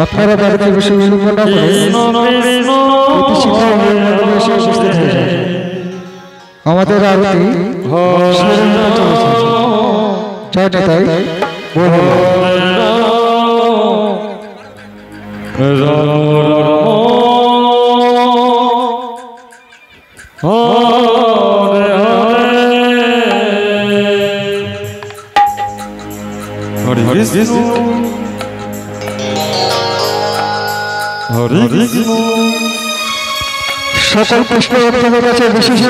আপনারা বাড়িতে বসে বিলম্ব না করে অতি শীঘ্র এসে উপস্থিত হয়ে যান। আমাদের আরতি ছয়টা তাই সকল পুষ্প ভক্তদের কাছে বিশেষ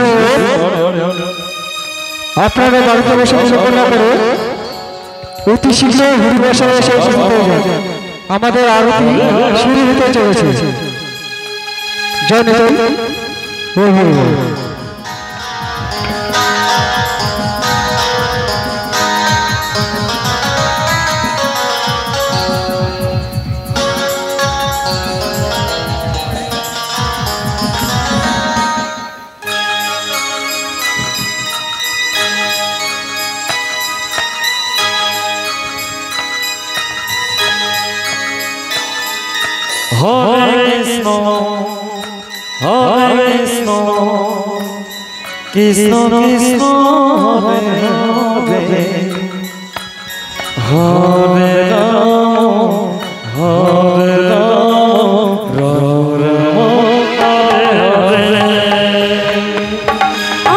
আপনারা বাড়িতে বসে বিলম্ব না করে অতি শীঘ্র হরিবাসায় এসে উপস্থিত হয়ে যান। আমাদের আরতি শুরু হতে চলেছে। জয় নিতাই হরি হরি বল। Hare Krishna, Krishna Krishna, Hare Hare, Hare Rama, Hare Rama, Rama Hare Hare.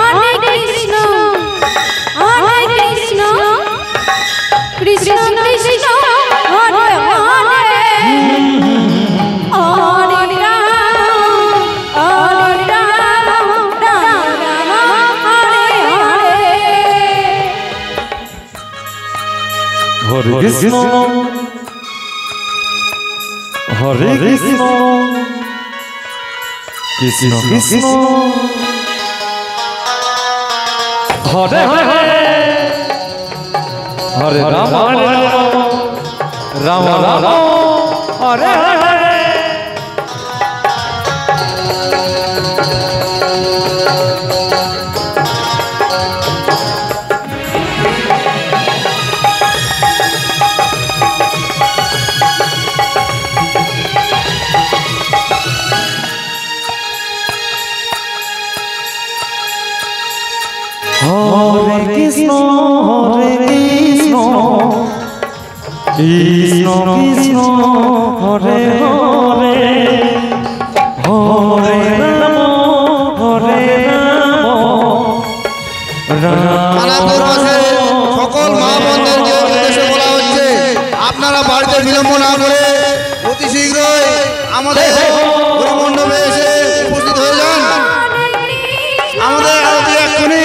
Hare Krishna, Krishna Krishna, Hare Hare. Hare Krishna, Hare Krishna, Krishna Krishna, Hare Hare, Hare Rama, Rama Rama, Hare Hare. Hare Krishna, Krishna Krishna, Hare Hare, Hare Rama, Hare Rama, সকল মা বোনদেরকে উদ্দেশ্যে বলা হচ্ছে আপনারা বাড়িতে বিলম্ব না করে অতি শীঘ্রই আমাদের মণ্ডপে এসে উপস্থিত হয়ে যান। আমাদের আরতি এক্ষুনি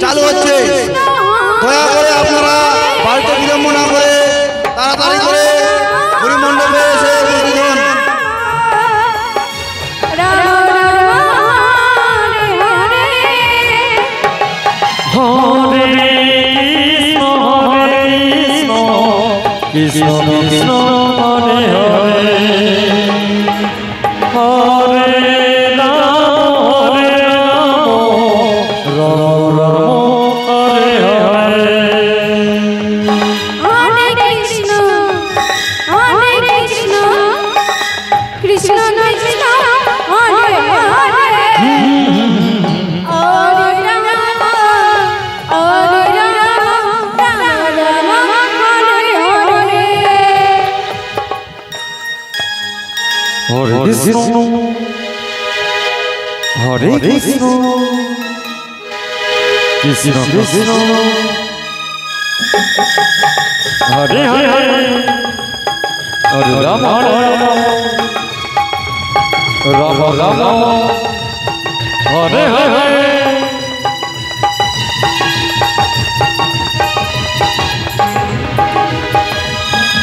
চালু হচ্ছে। দয়া করে আপনারা বাড়িতে বিলম্ব না করে তাড়াতাড়ি করে হরিমণ্ডপে এসে উপস্থিত হন। Krishna Krishna, Hare Hare, Hare Rama, Rama Rama, Hare Hare. Hare Krishna, Krishna Krishna, Hare Hare. Hare Rama, Hare Rama, Rama Rama, Hare Hare. Hare Krishna, Hare Krishna, Krishna Krishna, Hare Hare, Hare Rama, Rama Rama, Hare Hare.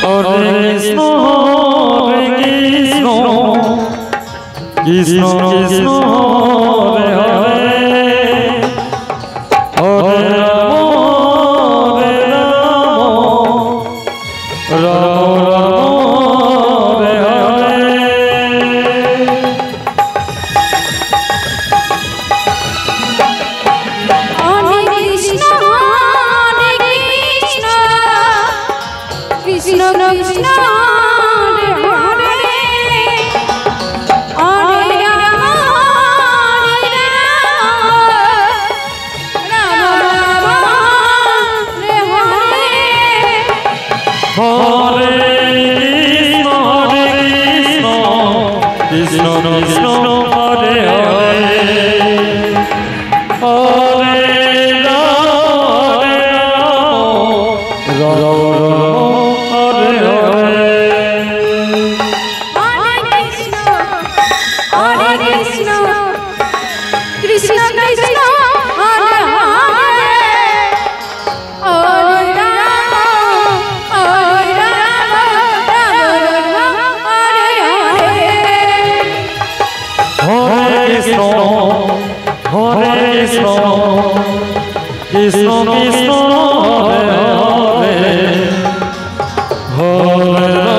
Hare Krishna, Krishna Krishna, Hare Hare, Hare Rama, Rama Rama, Hare Hare. Hare Krishna, Krishna Krishna, Krishna Hare Hare Hare Ram হরে রাম রাম রাম হরে হরে হরে কৃষ্ণ কৃষ্ণ হরে হরে হরে রাম রাম হরে হরে হরে কৃষ্ণ কৃষ্ণ কৃষ্ণ হরে হরে হরে রাম রাম রাম হরে হরে হরে কৃষ্ণ কৃষ্ণ কৃষ্ণ হরে হরে হরে